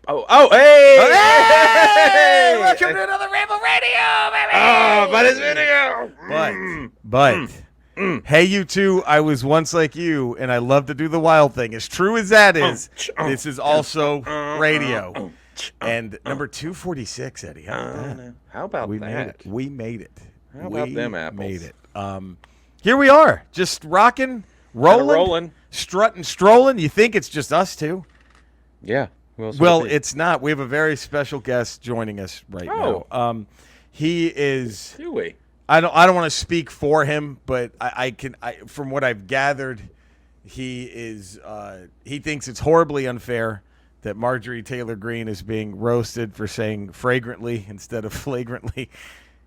Hey! Welcome to another Ramble Radio, baby! Oh, but it's video! Hey, you two, I was once like you, and I love to do the wild thing. As true as that is, this is also radio. And number 246, Eddie. How about We that? made it. We made it. How about them apples? Made it. Here we are, just rocking, rolling, strutting, strolling. You think it's just us two? Yeah. Well, it's not. We have a very special guest joining us right now. He is. Do we? I don't want to speak for him, but I from what I've gathered, he is. He thinks it's horribly unfair that Marjorie Taylor Greene is being roasted for saying fragrantly instead of flagrantly.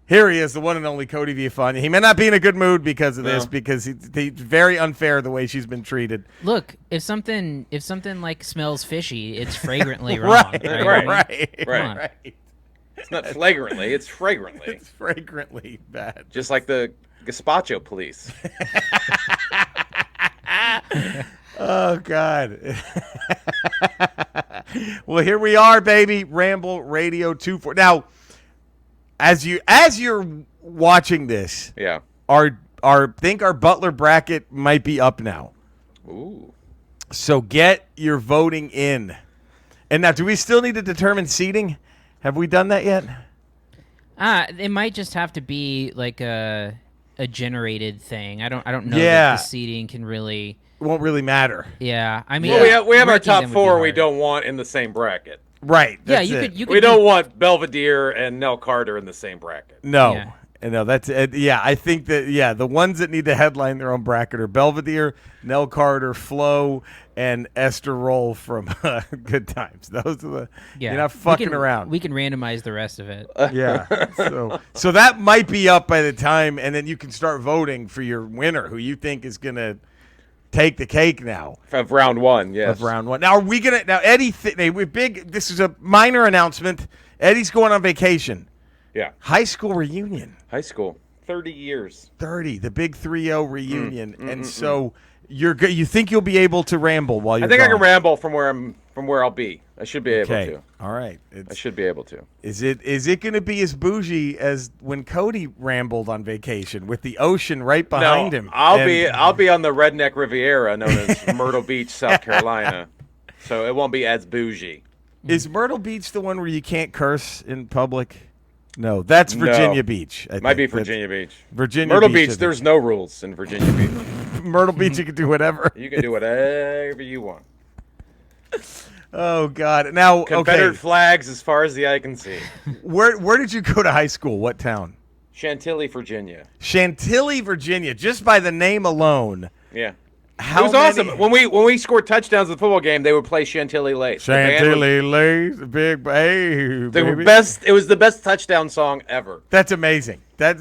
Here he is, the one and only Cody Villafana. He may not be in a good mood because of this, because he's very unfair the way she's been treated. Look, if something like smells fishy, it's fragrantly wrong. Right. It's not flagrantly, it's fragrantly. It's fragrantly bad. Just like the gazpacho police. Oh, God. Well, here we are, baby. Ramble Radio 24. Now, as you're watching this, Yeah. our Butler bracket might be up now. Ooh. So get your voting in. And now, do we still need to determine seating? Have we done that yet? It might just have to be like a generated thing. I don't know that the seating can really. It won't really matter. Yeah, I mean, Well, we have our top ranking them would be four we hard. don't want in the same bracket. Right. Yeah, That's you it. could. We don't want Belvedere and Nell Carter in the same bracket. No. Yeah. No, that's it. Yeah, I think that, the ones that need to headline their own bracket are Belvedere, Nell Carter, Flo, and Esther Roll from Good Times. Those are the, Yeah, you're not fucking we can, around. We can randomize the rest of it. Yeah. So that might be up by the time, and then you can start voting for your winner, who you think is going to take the cake now. Of round one, yes. Of round one. Now, are we going to, now, Eddie, this is a minor announcement. Eddie's going on vacation. Yeah. High school reunion. High school. 30 years. 30, the big 3-0 reunion. And so you think you'll be able to ramble while you're I think I gone? can ramble from where I'll be. I should be able Okay. to. All right. I should be able to. Is it going to be as bougie as when Cody rambled on vacation with the ocean right behind him? I'll be on the redneck Riviera known as Myrtle Beach, South Carolina. So it won't be as bougie. Is Myrtle Beach the one where you can't curse in public? No, that's Virginia Beach. I Might be think. That's Virginia Beach. Beach, Myrtle Beach, I think. there's no rules in Virginia Beach. Myrtle Beach, you can do whatever. You can do whatever you want. Oh, God. Now, Confederate flags as far as the eye can see. Where did you go to high school? What town? Chantilly, Virginia. Chantilly, Virginia. Just by the name alone. Yeah. How It was many- awesome. When we scored touchdowns in the football game, they would play Chantilly Lace. The band Chantilly Lace, big hey, They were baby. best. It was the best touchdown song ever. That's amazing. But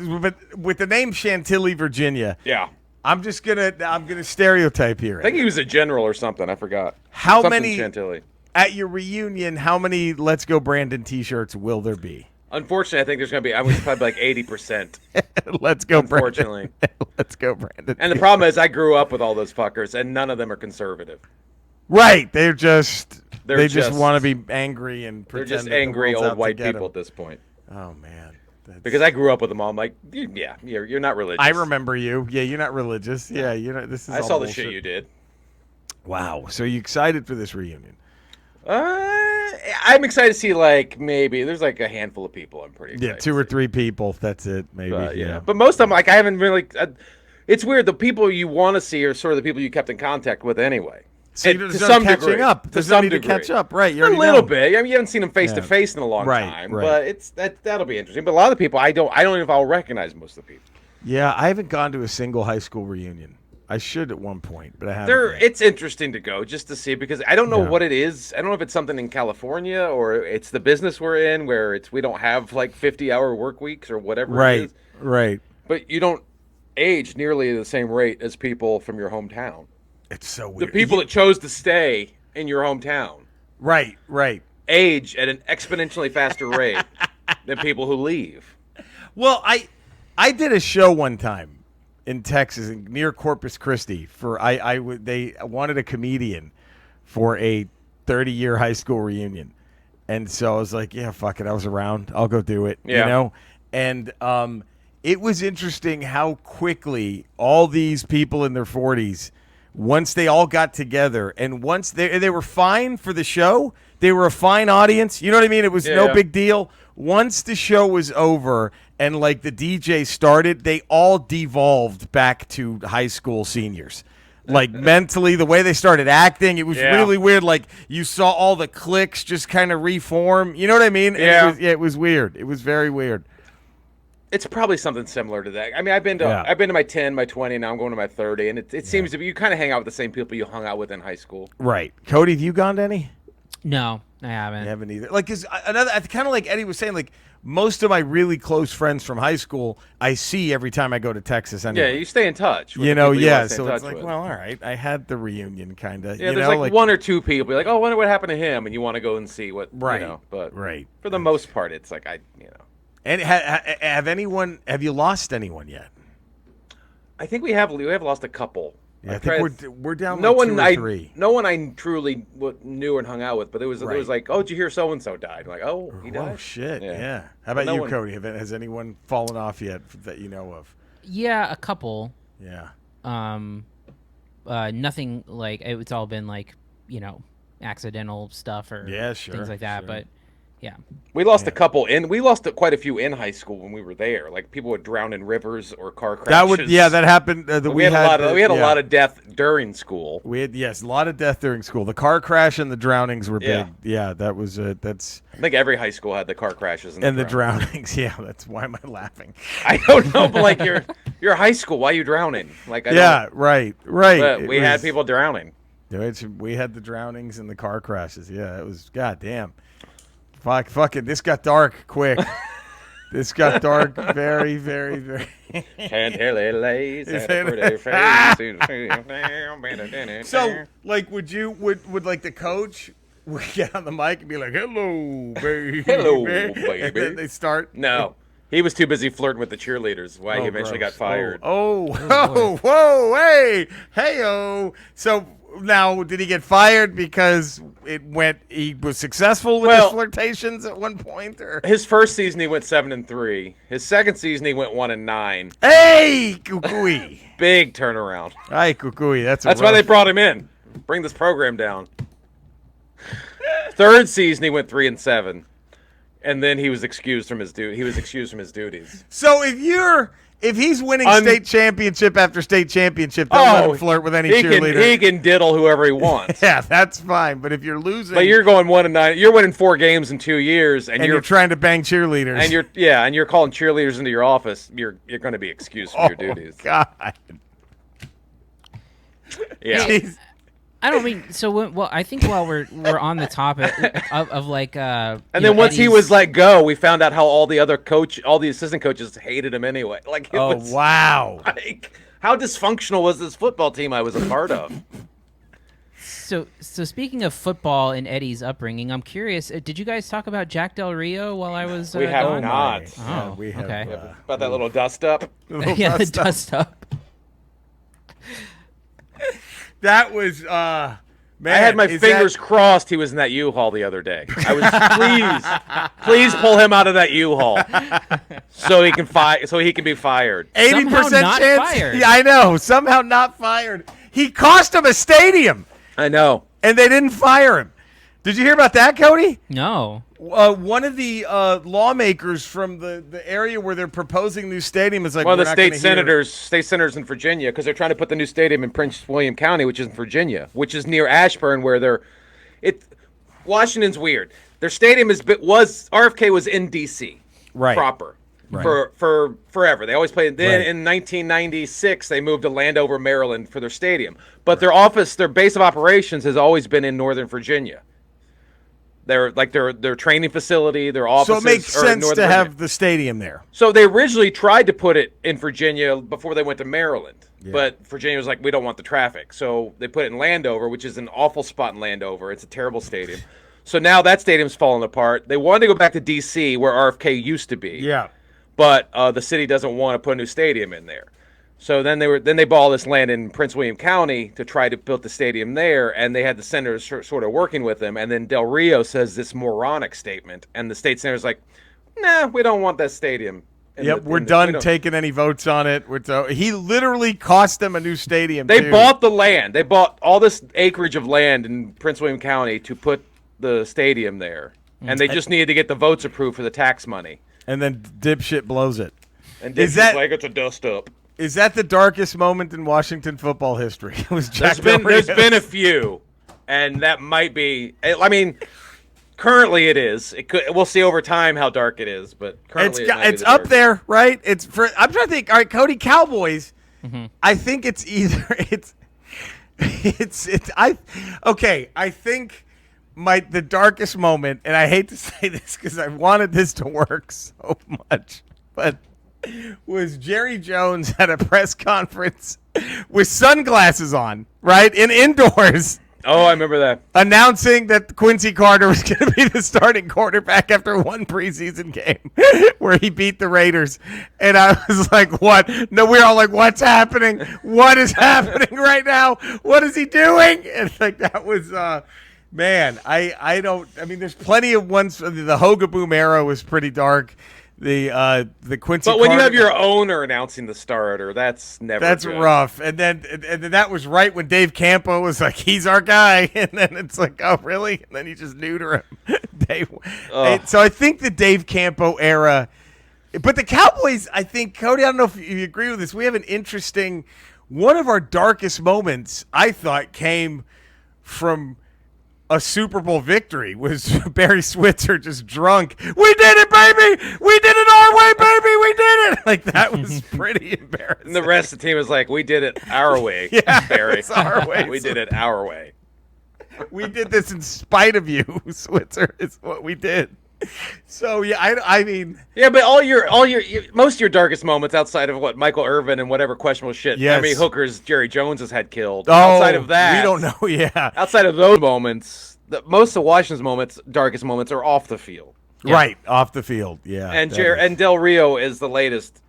with the name Chantilly, Virginia, Yeah. I'm gonna stereotype here. I think he was a general or something. I forgot. How Something many Chantilly? at your reunion? How many "Let's Go Brandon" T-shirts will there be? Unfortunately, I think there's going to be. I was probably like 80%. Let's go, Unfortunately. Brandon. Let's go, Brandon. And the problem is, I grew up with all those fuckers, and none of them are conservative. Right? They just just- want to be angry and They're pretend just that the angry world's old out to white get people 'em. at this point. Oh man. Because I grew up with them all. I'm like, yeah, you're not religious. I remember you. Yeah, you're not religious. Yeah, you're not. This is. I all saw the bullshit. shit you did. Wow. So you excited for this reunion? I'm excited to see maybe there's like a handful of people. I'm pretty excited. Yeah, 2 or 3 people. That's it. Maybe. But, yeah. But most of them, I haven't really. It's weird. The people you want to see are sort of the people you kept in contact with anyway. So And there's to no some catching degree. up. To There's some no need to degree. catch up. Right. You A already little know. bit. I mean, you haven't seen them face to face in a long Right, time, right. but that'll be interesting. But a lot of the people, I don't know if I'll recognize most of the people. Yeah, I haven't gone to a single high school reunion. I should at one point, but I haven't. yet. It's interesting to go just to see because I don't know Yeah. what it is. I don't know if it's something in California or it's the business we're in where we don't have like 50-hour work weeks or whatever it Right. is. Right. But you don't age nearly at the same rate as people from your hometown. It's so The weird. people that chose to stay in your hometown Right. Right. age at an exponentially faster rate than people who leave. Well, I did a show one time in Texas near Corpus Christi for they wanted a comedian for a 30-year high school reunion. And so I was like, yeah, fuck it. I was around. I'll go do it. Yeah. You know? And it was interesting how quickly all these people in their 40s, once they all got together and once they were fine for the show, they were a fine audience. You know what I mean? It was no big deal. Once the show was over and like the DJ started, they all devolved back to high school seniors. Like mentally, the way they started acting, it was really weird. Like you saw all the cliques just kind of reform. You know what I mean? And it was weird. It was very weird. It's probably something similar to that. I mean, I've been to my 10, my 20, now I'm going to my 30, and it seems to be you kind of hang out with the same people you hung out with in high school. Right. Cody, have you gone to any? No, I haven't. I haven't either. Like, cause another kind of like Eddie was saying, like most of my really close friends from high school, I see every time I go to Texas. Anyway. Yeah, you stay in touch. With you know, the people you so stay in it's touch like, with. well, all right, I had the reunion kind of. Yeah, you there's know, like one or two people. You're like, oh, I wonder what happened to him, and you want to go and see what. Right. You know, but right. For the most part, it's like you know. And have you lost anyone yet? I think we have lost a couple. Yeah, I think we're down No like one 2 or 3. No one I truly knew and hung out with, but it was like, oh, did you hear so and so died? I'm like, oh, he died. Oh shit! Yeah. Yeah. How about No you, one- Cody? Has anyone fallen off yet that you know of? Yeah, a couple. Yeah. Nothing like it's all been like accidental stuff or things like that. sure. But yeah, We lost a couple we lost quite a few in high school when we were there. Like people would drown in rivers or car crashes. That happened. We had a lot of death during school. We had a lot of death during school. The car crash and the drownings were Yeah. big. Yeah, that was that's I think every high school had the car crashes and the drownings. Yeah, that's why am I laughing? I don't know, but like you're high school. Why are you drowning? Like right. But we had people drowning. We had the drownings and the car crashes. Yeah, it was goddamn. Fuck it. This got dark quick. This got dark very, very, very. Chantilly lays at a pretty face. So, like, would like the coach would get on the mic and be like, "Hello, baby." Hello, And baby. then they start. No, he was too busy flirting with the cheerleaders. Why he eventually got gross. fired. Whoa, hey. So now, did he get fired because he was successful with his flirtations at one point, or? His first season he went 7-3. His second season he went 1-9. Hey, Kukui. Big turnaround. Hi, Kukui. That's why they brought him in. Bring this program down. Third season he went 3-7, and then he was excused from his duties. So if he's winning state championship after state championship, don't let him flirt with any cheerleader. He can diddle whoever he wants. Yeah, that's fine. But if you're losing, but you're going 1-9. You're winning 4 games in 2 years, and you're trying to bang cheerleaders, and you're calling cheerleaders into your office. You're going to be excused from your duties. God. Yeah. Jeez. I don't mean so. Well, I think while we're on the topic of like, and then once he was let go, we found out how all the assistant coaches hated him anyway. Like, wow! Like, how dysfunctional was this football team I was a part of? So speaking of football and Eddie's upbringing, I'm curious. Did you guys talk about Jack Del Rio while I was? We have gone? not. Yeah, we have, okay. About that little dust up. Yeah, the dust up. That was man. I had my fingers crossed he was in that U-Haul the other day. I was please pull him out of that U-Haul so he can be fired. 80% not chance. fired. Yeah, I know. Somehow not fired. He cost him a stadium, I know. and they didn't fire him. Did you hear about that, Cody? No. One of the lawmakers from the area where they're proposing new stadium is like One of the state senators in Virginia, because they're trying to put the new stadium in Prince William County, which is in Virginia, which is near Ashburn, where Washington's weird. Their stadium RFK was in D.C. Right. proper for forever. They always played. Then in 1996, they moved to Landover, Maryland, for their stadium. But their base of operations has always been in Northern Virginia. Their training facility, their offices. So it makes are in sense Northern to Virginia. have the stadium there. So they originally tried to put it in Virginia before they went to Maryland. Yeah. But Virginia was like, we don't want the traffic. So they put it in Landover, which is an awful spot in Landover. It's a terrible stadium. So now that stadium's falling apart. They wanted to go back to D.C., where RFK used to be. Yeah. But the city doesn't want to put a new stadium in there. So then they bought all this land in Prince William County to try to build the stadium there, and they had the senators sort of working with them. And then Del Rio says this moronic statement, and the state senator's like, "Nah, we don't want that stadium." We're done taking any votes on it. He literally cost them a new stadium. They bought the land. They bought all this acreage of land in Prince William County to put the stadium there, and they just needed to get the votes approved for the tax money. And then dipshit blows it. And dipshit's like, it's a dust up. Is that the darkest moment in Washington football history? It was Jack There's been a few, and that might be. I mean, currently it is. We'll see over time how dark it is, but currently it's up there, right? I'm trying to think. All right, Cody, Cowboys. Mm-hmm. I think it's either I think the darkest moment, and I hate to say this because I wanted this to work so much, but was Jerry Jones at a press conference with sunglasses on, right, indoors. Oh, I remember that. Announcing that Quincy Carter was going to be the starting quarterback after one preseason game where he beat the Raiders. And I was like, what? No, we're all like, what's happening? What is happening right now? What is he doing? And like, that was, man, I mean, there's plenty of ones. The Hogaboom era was pretty dark. The Quincy. But when you have your owner announcing the starter, that's never good. Rough. And then that was right when Dave Campo was like, he's our guy, and then it's like, oh really? And then you just neuter him. So I think the Dave Campo era, but the Cowboys, I think, Cody, I don't know if you agree with this. We have an interesting one of our darkest moments. I thought came from a Super Bowl victory was Barry Switzer just drunk. We did it, baby! We did it our way, baby! We did it! Like, that was pretty embarrassing. And the rest of the team was like, we did it our way, Barry. It's our way. We did it our way. We did this in spite of you, Switzer, is what we did. So, yeah, I mean... Yeah, but most of your darkest moments outside of what Michael Irvin and whatever questionable shit, yes. I mean, Hooker's Jerry Jones has had killed. Outside of that... We don't know, yeah. Outside of those moments, most of Washington's darkest moments are off the field. Yeah. Right, off the field, yeah. And Del Rio is the latest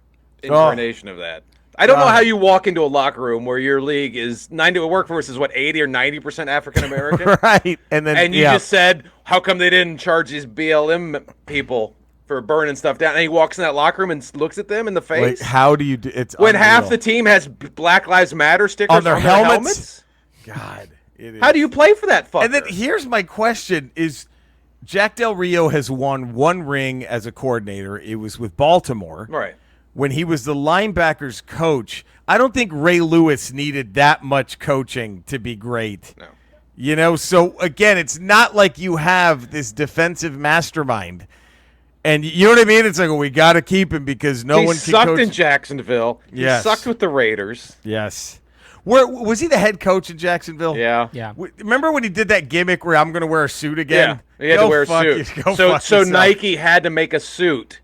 incarnation of that. I don't know how you walk into a locker room where your league is workforce is 80 or 90% African American, right? And you just said, how come they didn't charge these BLM people for burning stuff down? And he walks in that locker room and looks at them in the face. Wait, how do you do? It's when unreal. Half the team has Black Lives Matter stickers on their helmets. God, how do you play for that fucker? And then here's my question: is Jack Del Rio has won one ring as a coordinator? It was with Baltimore, right? When he was the linebackers coach. I don't think Ray Lewis needed that much coaching to be great. No. You know, so again, it's not like you have this defensive mastermind. And you know what I mean? It's like, well, we got to keep him because no one can coach. He sucked in Jacksonville. Yes. He sucked with the Raiders. Yes. Was he the head coach in Jacksonville? Yeah. Remember when he did that gimmick where I'm going to wear a suit again? Yeah, he had to wear a suit. So Nike had to make a suit.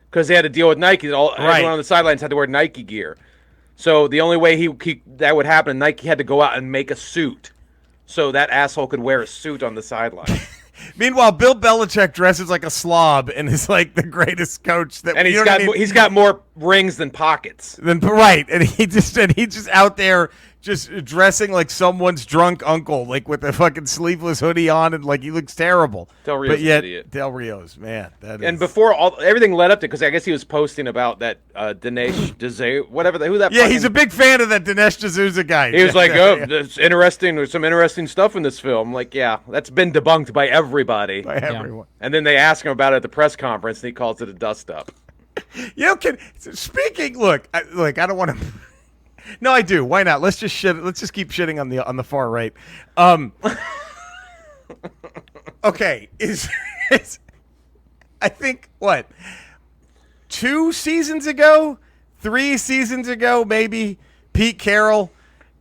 Because they had to deal with Nike. Everyone on the sidelines had to wear Nike gear. So the only way that would happen, Nike had to go out and make a suit. So that asshole could wear a suit on the sideline. Meanwhile, Bill Belichick dresses like a slob and is like the greatest coach that. And he's got more rings than pockets. Right, and he's just out there just dressing like someone's drunk uncle, like with a fucking sleeveless hoodie on, and like he looks terrible. Del Rio's an idiot. Del Rio's, man. And before everything led up to, because I guess he was posting about that Dinesh D'Souza, whatever who that. Yeah, he's a big fan of that Dinesh D'Souza guy. He was like, it's interesting. There's some interesting stuff in this film. I'm like, yeah, that's been debunked by everybody. By everyone. And then they ask him about it at the press conference, and he calls it a dust up. You know, speaking. Look, I don't want to. No, I do. Why not? Let's just keep shitting on the far right. Okay, I think what 3 seasons ago, maybe Pete Carroll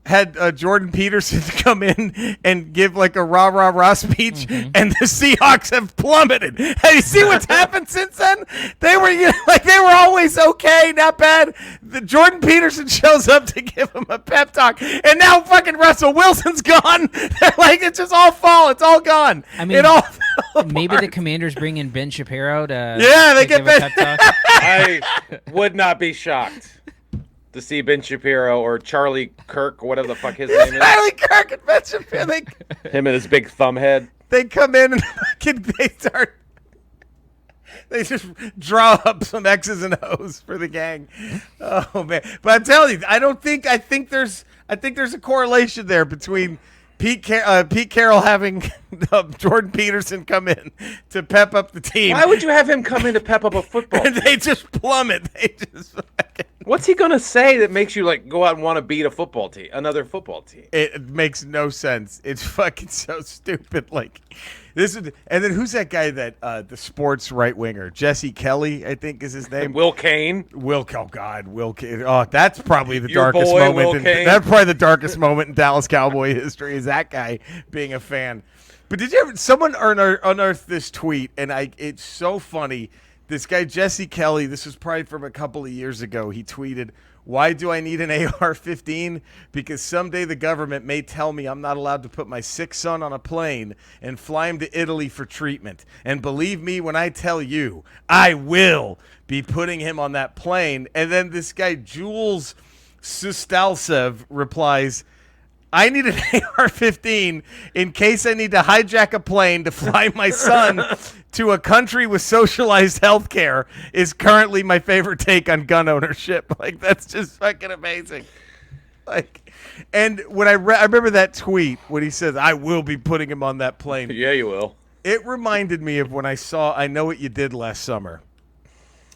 had Jordan Peterson come in and give like a rah speech, and the Seahawks have plummeted. Hey, you see what's happened since then? They were always okay, not bad. The Jordan Peterson shows up to give him a pep talk, and now fucking Russell Wilson's gone. They're like, it's just all fall. It's all gone. I mean, maybe the Commanders bring in Ben Shapiro to they get give a pep talk. I would not be shocked. to see Ben Shapiro or Charlie Kirk, whatever the fuck his name is. Charlie Kirk and Ben Shapiro. Him and his big thumb head. They come in and they just draw up some X's and O's for the gang. Oh man! But I'm telling you, I think there's a correlation there between Pete Carroll having Jordan Peterson come in to pep up the team. Why would you have him come in to pep up a football team? And they just plummet. What's he gonna say that makes you like go out and want to beat another football team? It makes no sense. It's fucking so stupid. Like this is, and then who's that guy that the sports right winger Jesse Kelly, I think is his name. Will Kane. Will Kane. Oh, that's probably the Your darkest boy, moment. Will Kane. That's probably the darkest moment in Dallas Cowboy history. Is that guy being a fan? But did you ever? Someone unearthed this tweet, and it's so funny. This guy, Jesse Kelly, this was probably from a couple of years ago. He tweeted, "Why do I need an AR-15? Because someday the government may tell me I'm not allowed to put my sick son on a plane and fly him to Italy for treatment. And believe me when I tell you, I will be putting him on that plane." And then this guy, Jules Sustalsev, replies, "I need an AR-15 in case I need to hijack a plane to fly my son to a country with socialized healthcare is currently my favorite take on gun ownership." Like, that's just fucking amazing. Like, and when I remember that tweet when he says, "I will be putting him on that plane." Yeah, you will. It reminded me of when I saw I Know What You Did Last Summer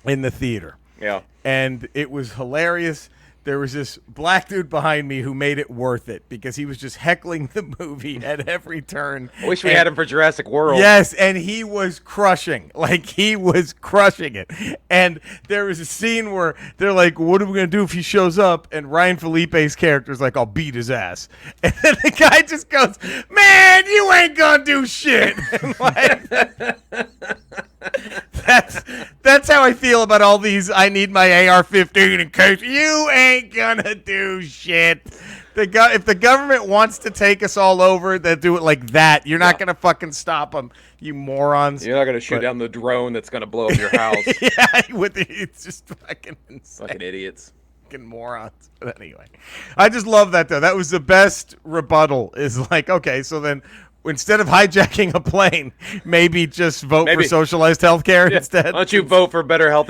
in the theater. Yeah. And it was hilarious. There was this black dude behind me who made it worth it because he was just heckling the movie at every turn. I wish we had him for Jurassic World. Yes, and he was crushing. Like, he was crushing it. And there was a scene where they're like, "What are we going to do if he shows up?" And Ryan Felipe's character is like, "I'll beat his ass." And then the guy just goes, "Man, you ain't going to do shit." Like, that's how I feel about all these. I need my AR-15 in case you ain't gonna do shit. If the government wants to take us all over, they'll do it like that. You're not gonna fucking stop them, you morons. You're not gonna shoot down the drone that's gonna blow up your house. Yeah, it's just fucking insane. Fucking idiots. Fucking morons. But anyway, I just love that though. That was the best rebuttal. Is like, okay, so then, instead of hijacking a plane, maybe just vote for socialized health care instead. Why don't you vote for better health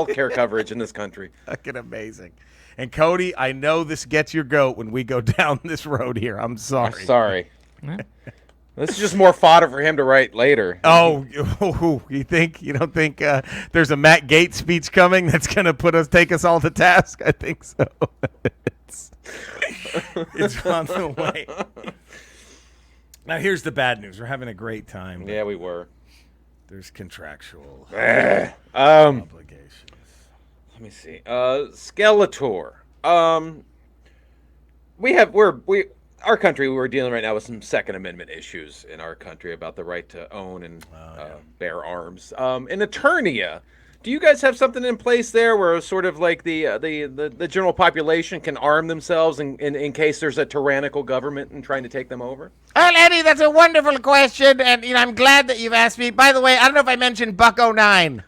care coverage in this country? Fucking amazing. And Cody, I know this gets your goat when we go down this road here. I'm sorry. I'm sorry. This is just more fodder for him to write later. Oh, you don't think there's a Matt Gaetz speech coming that's gonna take us all to task? I think so. It's on the way. Now, here's the bad news. We're having a great time. Yeah, we were. There's contractual obligations. Let me see. Skeletor. Our country, we're dealing right now with some Second Amendment issues in our country about the right to own and bear arms. In Eternia, do you guys have something in place there where sort of like the general population can arm themselves in case there's a tyrannical government and trying to take them over? Well, Eddie, that's a wonderful question, and I'm glad that you've asked me. By the way, I don't know if I mentioned Buck-09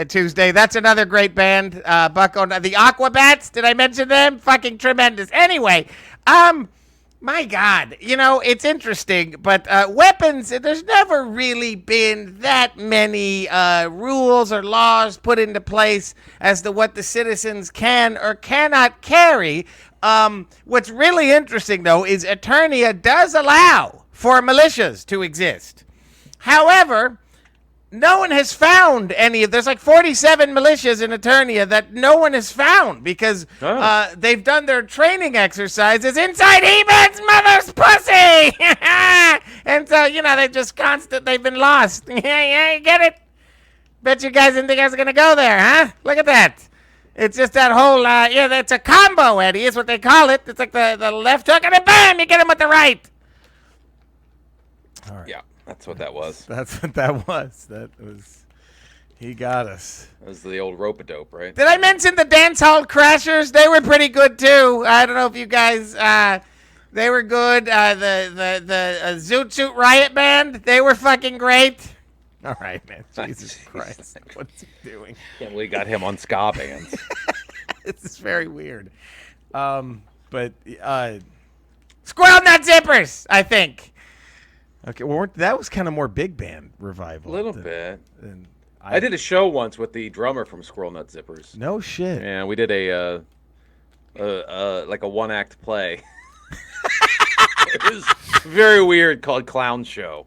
Tuesday. That's another great band, Buck-09. The Aquabats, did I mention them? Fucking tremendous. Anyway, my God, it's interesting, but weapons, there's never really been that many rules or laws put into place as to what the citizens can or cannot carry. What's really interesting, though, is Eternia does allow for militias to exist. However, no one has found any of. There's like 47 militias in Eternia that no one has found because they've done their training exercises inside He-Man's mother's pussy, and so they've been lost. Yeah, you get it? Bet you guys didn't think I was gonna go there, huh? Look at that. It's just that whole it's a combo, Eddie. Is what they call it. It's like the left hook and then bam, you get him with the right. All right. Yeah. That's what that was. That's what that was. He got us. That was the old rope-a-dope, right? Did I mention the Dance Hall Crashers? They were pretty good, too. I don't know if you guys, they were good. The Zoot Suit Riot Band, they were fucking great. All right, man. Jesus Christ. What's he doing? Can't believe we got him on ska bands. This is very weird. But Squirrel Nut Zippers, I think. okay, well, that was kind of more big band revival. A little bit. Than I did a show once with the drummer from Squirrel Nut Zippers. No shit. And we did a like a one-act play. It was very weird, called Clown Show.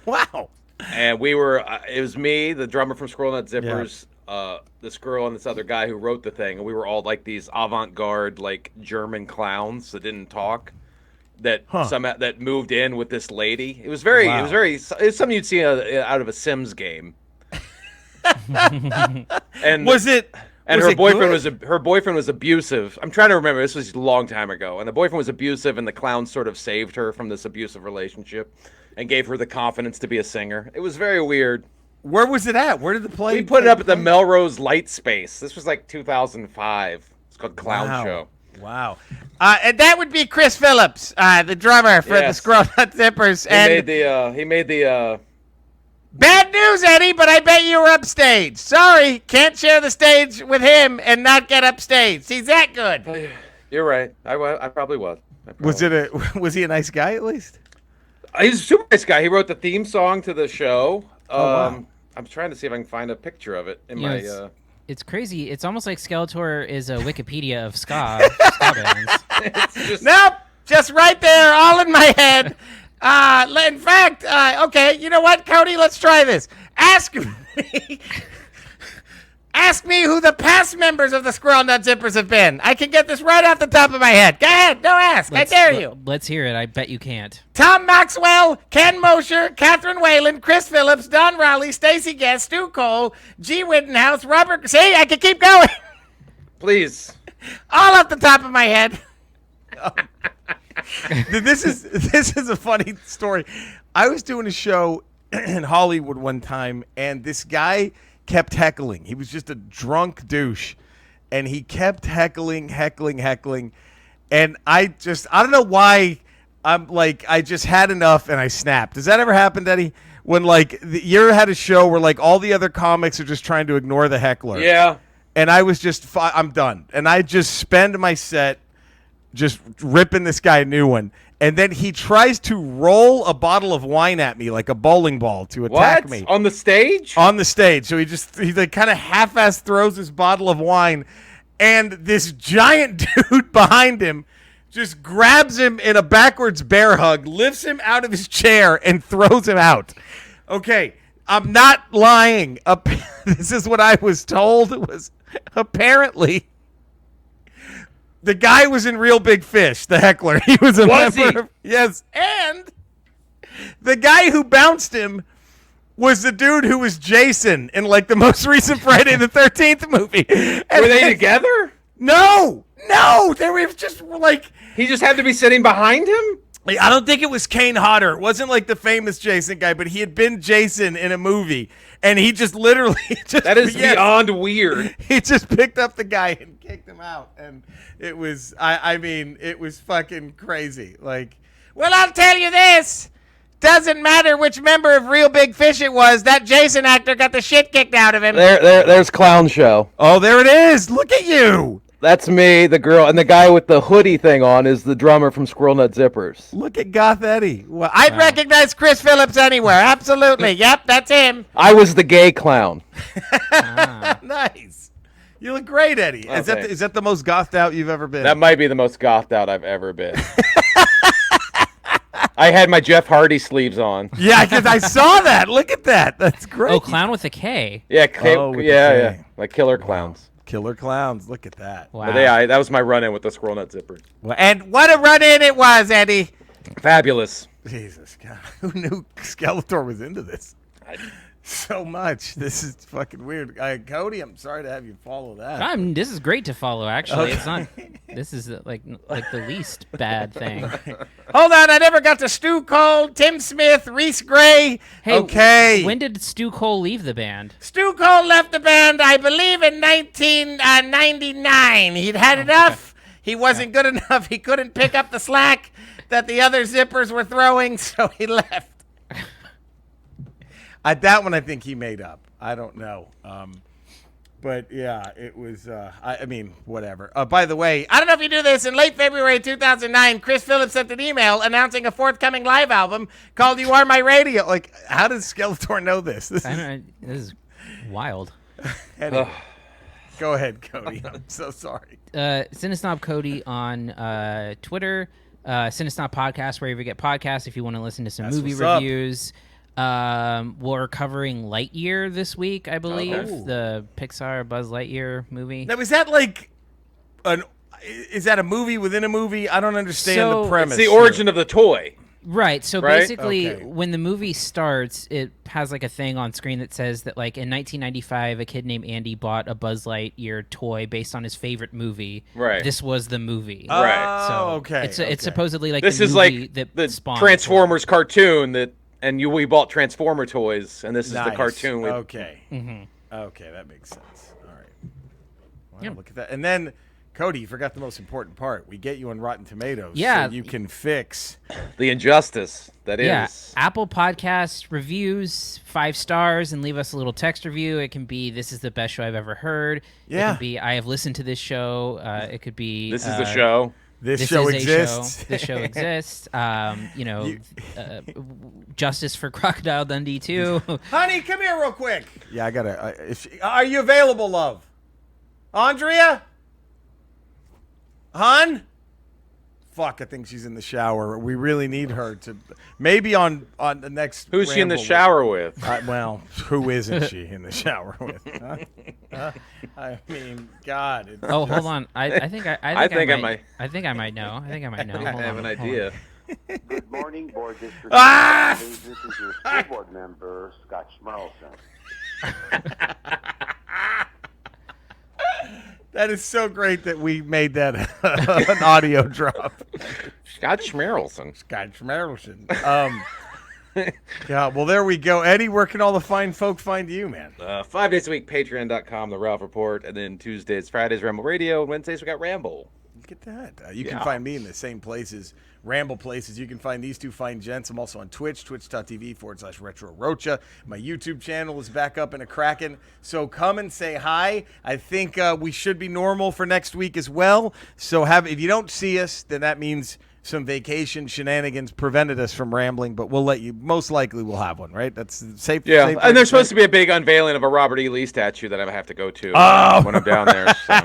Wow. And we were, it was me, the drummer from Squirrel Nut Zippers, this girl and this other guy who wrote the thing. And we were all like these avant-garde, like German clowns that didn't talk. That that moved in with this lady. It was very, Wow. it was something you'd see out of a Sims game. And Was it? And was her it boyfriend good? her boyfriend was abusive. I'm trying to remember. This was a long time ago. And the boyfriend was abusive, and the clown sort of saved her from this abusive relationship and gave her the confidence to be a singer. It was very weird. Where was it at? Where did the play? We put it up at the Melrose Light Space. This was like 2005. It's called Clown Wow. Show. Wow. And that would be Chris Phillips, the drummer for the Yes. Squirrel Nut Zippers. He made the Bad news, Eddie, but I bet you were upstage. Sorry, can't share the stage with him and not get upstage. He's that good. You're right. I probably was. Was he a nice guy at least? He's a super nice guy. He wrote the theme song to the show. Wow. I'm trying to see if I can find a picture of it in You know, my. It's crazy. It's almost like Skeletor is a Wikipedia of ska bands. It's just, Nope, just right there, all in my head. In fact, okay, you know what, Cody? Let's try this. Ask me who the past members of the Squirrel Nut Zippers have been. I can get this right off the top of my head. Go ahead, no ask. I dare you. Let's hear it. I bet you can't. Tom Maxwell, Ken Mosher, Catherine Whalen, Chris Phillips, Don Rowley, Stacey Guest, Stu Cole, G. Wittenhouse, Robert. See, I can keep going. please. All off the top of my head. This is a funny story. I was doing a show in Hollywood one time, and this guy kept heckling. He was just a drunk douche, and he kept heckling. And I don't know why. I'm like, I just had enough, and I snapped. Does that ever happen, Eddie? When like you ever had a show where like all the other comics are just trying to ignore the heckler? Yeah. And I was just, I'm done. And I just spend my set just ripping this guy a new one. And then he tries to roll a bottle of wine at me like a bowling ball to attack What? me. On the stage? On the stage. So he like kind of half-ass throws his bottle of wine. And this giant dude behind him just grabs him in a backwards bear hug, lifts him out of his chair, and throws him out. Okay, I'm not lying. This is what I was told. It was apparently the guy was in Real Big Fish, the heckler. He was a Was member. Yes, and the guy who bounced him was the dude who was Jason in like the most recent Friday the 13th movie. And Were they together? No, they were just like. He just had to be sitting behind him? I don't think it was Kane Hodder. It wasn't like the famous Jason guy, but he had been Jason in a movie, and he just literally just That is beyond weird. He just picked up the guy and kicked him out, and it was I mean it was fucking crazy. Like, Well, I'll tell you this. Doesn't matter which member of Real Big Fish it was. That Jason actor got the shit kicked out of him. There's Clown Show. oh, there it is. Look at you. That's me, the girl, and the guy with the hoodie thing on is the drummer from Squirrel Nut Zippers. Look at Goth Eddie. Wow. I'd recognize Chris Phillips anywhere. Absolutely. Yep, that's him. I was the gay clown. Nice. You look great, Eddie. Oh, Is that the most gothed out you've ever been? That might be the most gothed out I've ever been. I had my Jeff Hardy sleeves on. Yeah, because I saw that. Look at that. That's great. Oh, clown with a K. Yeah, with the yeah, K. like killer clowns. Killer clowns. Look at that. Wow. But yeah, that was my run-in with the Squirrel Nut Zippers. And what a run-in it was, Eddie. Fabulous. Jesus God. Who knew Skeletor was into this so much? This is fucking weird. Cody, I'm sorry to have you follow that. This is great to follow. Actually, it's not. Okay. This is like the least bad thing. Hold on, I never got to Stu Cole, Tim Smith, Reese Gray. Hey, Okay. When did Stu Cole leave the band? Stu Cole left the band, I believe, in 1999. He'd had enough. He wasn't good enough. He couldn't pick up the slack that the other zippers were throwing, so he left. That one I think he made up. I don't know. But yeah, it was. I mean, whatever. By the way, I don't know if you knew this. In late February 2009, Chris Phillips sent an email announcing a forthcoming live album called "You Are My Radio." like, how does Skeletor know this? This I is. don't, this is wild. Anyway, go ahead, Cody. I'm so sorry. Cinesnob Cody on Twitter. Cinesnob Podcast, wherever you get podcasts. If you want to listen to some That's movie what's up. reviews. We're covering Lightyear this week, I believe. Okay. The Pixar Buzz Lightyear movie. Now, is that like is that a movie within a movie? I don't understand So, the premise. It's the origin of the toy. Right. So Right? basically, Okay. when the movie starts, it has like a thing on screen that says that like in 1995, a kid named Andy bought a Buzz Lightyear toy based on his favorite movie. Right. This was the movie. Oh, Right. So okay. It's supposedly like This the is movie like that the spawned Transformers cartoon we bought Transformer toys, and this is the Nice. cartoon. Okay. Mm-hmm. Okay, that makes sense. All right. Wow, Yeah. look at that. And then, Cody, you forgot the most important part. We get you on Rotten Tomatoes, Yeah. so you can fix. The injustice that is. Yeah, Apple Podcast reviews 5 stars and leave us a little text review. It can be "This is the best show I've ever heard." It Yeah. could be "I have listened to this show." It could be This is the show. This show is a exists. Show. This show exists. Justice for Crocodile Dundee too. Honey, come here real quick. Yeah, I gotta. Are you available, love? Andrea? Hon? Fuck, I think she's in the shower. We really need her to. Maybe on the next. Who's she in the Ramble. shower with? Well, who isn't she in the shower with? Huh? I mean, God. it Oh, just- hold on. I think I I think I might. might. I think I might know. I think I might know. I Hold have on, an hold on. idea. Good morning, Board District. Ah! This is your school board member, Scott Schmerlson. That is so great that we made that an audio drop. Scott Schmerelson. Scott Schmerlson. Yeah, well, there we go. Eddie, where can all the fine folk find you, man? 5 days a week, patreon.com, The Ralph Report, and then Tuesdays, Fridays, Ramble Radio, and Wednesdays we got Ramble. Look at that. You can Yeah. find me in the same places, Ramble places. You can find these two fine gents. I'm also on Twitch, twitch.tv/Retro Rocha. My YouTube channel is back up and a cracking. So come and say hi. I think we should be normal for next week as well. So if you don't see us, then that means some vacation shenanigans prevented us from rambling, but we'll let you. Most likely we'll have one, right? That's safe. Yeah, safe and there's supposed to be a big unveiling of a Robert E. Lee statue that I have to go to when I'm down there. So.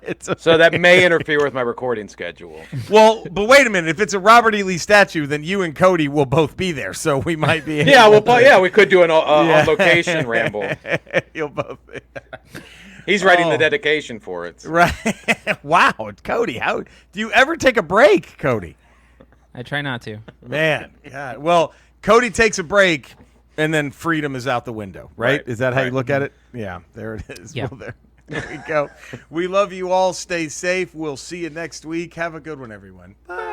It's So that may interfere with my recording schedule. well, but wait a minute. If it's a Robert E. Lee statue, then you and Cody will both be there, so we might be. Yeah, we could do an on location ramble. You'll both be. He's writing Oh. the dedication for it. Right. Wow, Cody. How do you ever take a break, Cody? I try not to. Man, God. Well, Cody takes a break, and then freedom is out the window. Right? Right, Is that how you right. look at it? Yeah. There it is. Yeah. Well, there we go. We love you all. Stay safe. We'll see you next week. Have a good one, everyone. Bye.